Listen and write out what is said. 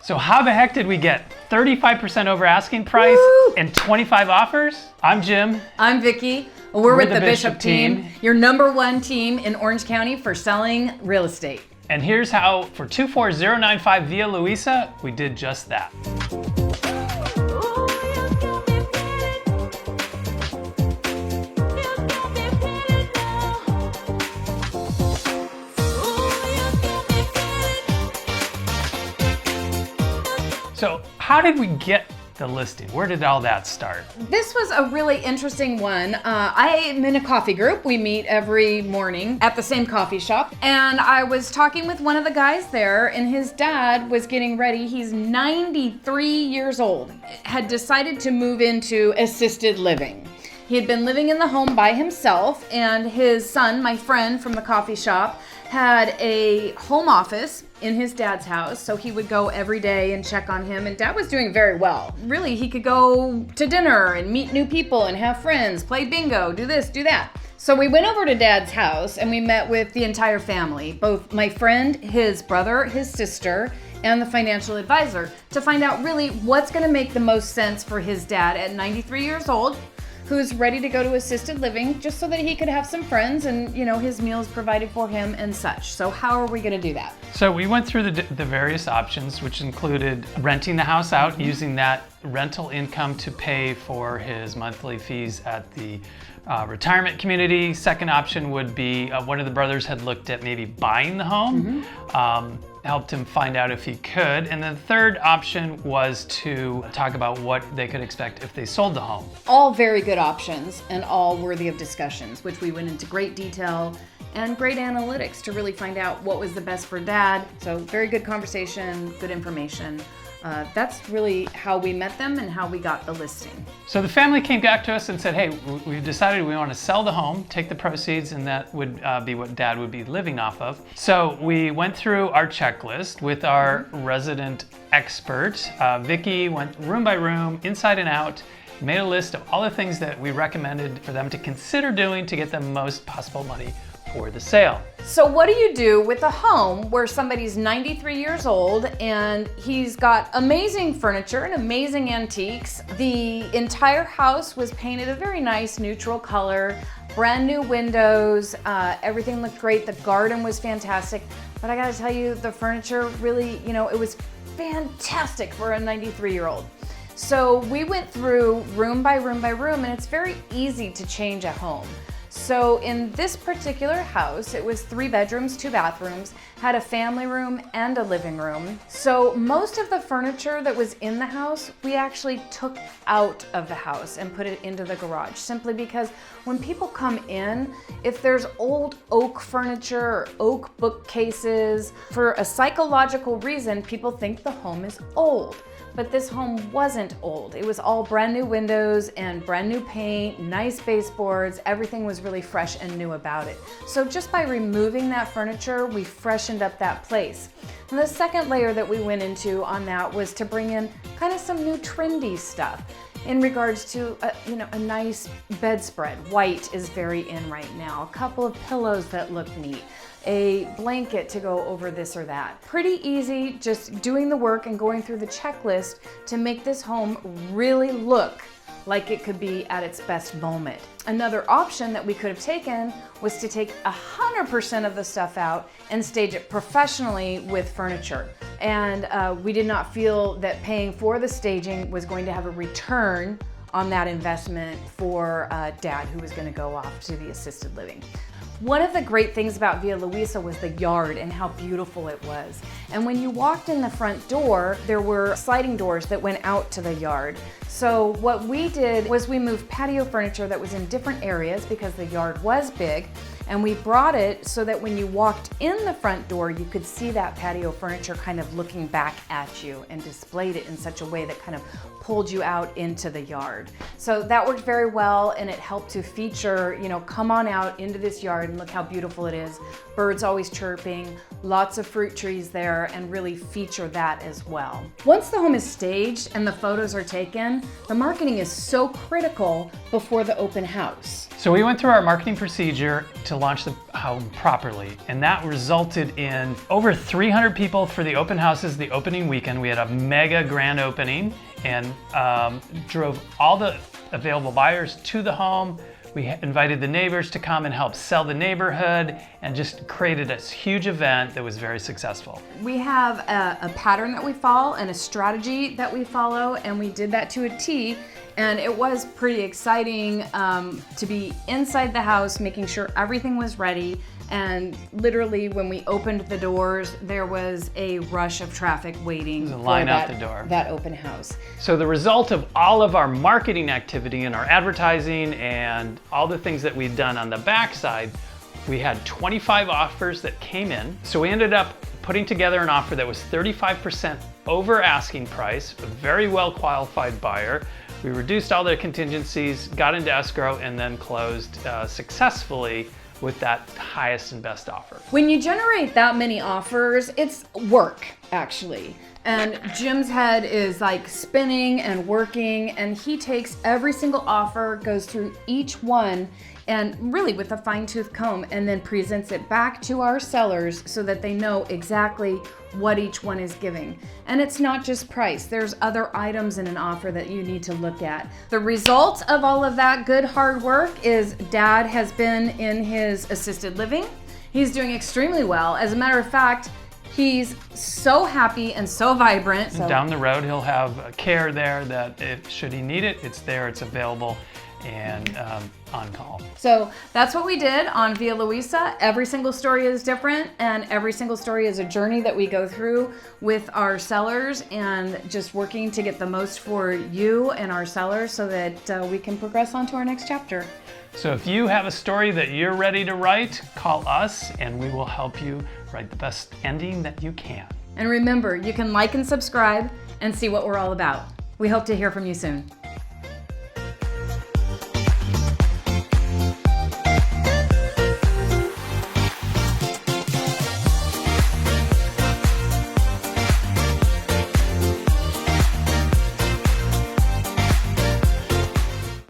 So how the heck did we get 35% over asking price Woo! and 25 offers? I'm Jim. I'm Vickie. We're with the Bishop team, your #1 team in Orange County for selling real estate. And here's how, for 24095 Via Louisa, we did just that. So how did we get the listing? Where did all that start? This was a really interesting one. I am in a coffee group. We meet every morning at the same coffee shop. And I was talking with one of the guys there, and his dad was getting ready. He's 93 years old, had decided to move into assisted living. He had been living in the home by himself, and his son, my friend from the coffee shop, had a home office in his dad's house, so he would go every day and check on him, and Dad was doing very well. Really, he could go to dinner and meet new people and have friends, play bingo, do this, do that. So we went over to Dad's house and we met with the entire family, both my friend, his brother, his sister, and the financial advisor, to find out really what's gonna make the most sense for his dad at 93 years old, who's ready to go to assisted living just so that he could have some friends and, you know, his meals provided for him and such. So how are we gonna do that? So we went through the various options, which included renting the house out, using that rental income to pay for his monthly fees at the retirement community. Second option would be one of the brothers had looked at maybe buying the home. Helped him find out if he could. And the third option was to talk about what they could expect if they sold the home. All very good options and all worthy of discussions, which we went into great detail and great analytics to really find out what was the best for Dad. So very good conversation, good information. That's really how we met them and how we got the listing. So the family came back to us and said, hey, we've decided we want to sell the home, take the proceeds, and that would be what Dad would be living off of. So we went through our checklist with our resident expert. Vickie went room by room, inside and out, made a list of all the things that we recommended for them to consider doing to get the most possible money for the sale. So what do you do with a home where somebody's 93 years old and he's got amazing furniture and amazing antiques? The entire house was painted a very nice neutral color, brand new windows, everything looked great, the garden was fantastic, but I gotta tell you, the furniture really, you know, it was fantastic for a 93-year-old. So we went through room by room by room, and it's very easy to change a home. So in this particular house, it was 3 bedrooms, 2 bathrooms, had a family room and a living room. So most of the furniture that was in the house, we actually took out of the house and put it into the garage, simply because when people come in, if there's old oak furniture or oak bookcases, for a psychological reason, people think the home is old. But this home wasn't old. It was all brand new windows and brand new paint, nice baseboards, everything was really fresh and new about it. So just by removing that furniture, we freshened up that place. And the second layer that we went into on that was to bring in kind of some new trendy stuff in regards to a nice bedspread. White is very in right now. A couple of pillows that look neat. A blanket to go over this or that. Pretty easy, just doing the work and going through the checklist to make this home really look like it could be at its best moment. Another option that we could have taken was to take 100% of the stuff out and stage it professionally with furniture. And we did not feel that paying for the staging was going to have a return on that investment for Dad, who was going to go off to the assisted living. One of the great things about Via Louisa was the yard and how beautiful it was. And when you walked in the front door, there were sliding doors that went out to the yard. So what we did was we moved patio furniture that was in different areas because the yard was big, and we brought it so that when you walked in the front door, you could see that patio furniture kind of looking back at you, and displayed it in such a way that kind of pulled you out into the yard. So that worked very well, and it helped to feature, you know, come on out into this yard and look how beautiful it is. Birds always chirping, lots of fruit trees there, and really feature that as well. Once the home is staged and the photos are taken, the marketing is so critical before the open house. So we went through our marketing procedure to launch the home properly, and that resulted in over 300 people for the open houses the opening weekend. We had a mega grand opening and drove all the available buyers to the home. We invited the neighbors to come and help sell the neighborhood and just created a huge event that was very successful. We have a pattern that we follow and a strategy that we follow, and we did that to a T. And it was pretty exciting to be inside the house, making sure everything was ready. And literally, when we opened the doors, there was a rush of traffic waiting for line out the door. That open house. So the result of all of our marketing activity and our advertising and all the things that we'd done on the backside, we had 25 offers that came in. So we ended up putting together an offer that was 35% over asking price, a very well qualified buyer. We reduced all their contingencies, got into escrow, and then closed successfully with that highest and best offer. When you generate that many offers, it's work, actually. And Jim's head is like spinning and working, and he takes every single offer, goes through each one, and really with a fine-tooth comb, and then presents it back to our sellers so that they know exactly what each one is giving. And it's not just price. There's other items in an offer that you need to look at. The result of all of that good hard work is Dad has been in his assisted living. He's doing extremely well. As a matter of fact, he's so happy and so vibrant. So down the road, he'll have care there that should he need it, it's there, it's available, and on call. So that's what we did on Via Luisa. Every single story is different, and every single story is a journey that we go through with our sellers, and just working to get the most for you and our sellers so that we can progress on to our next chapter. So if you have a story that you're ready to write, call us and we will help you write the best ending that you can. And remember, you can like and subscribe and see what we're all about. We hope to hear from you soon.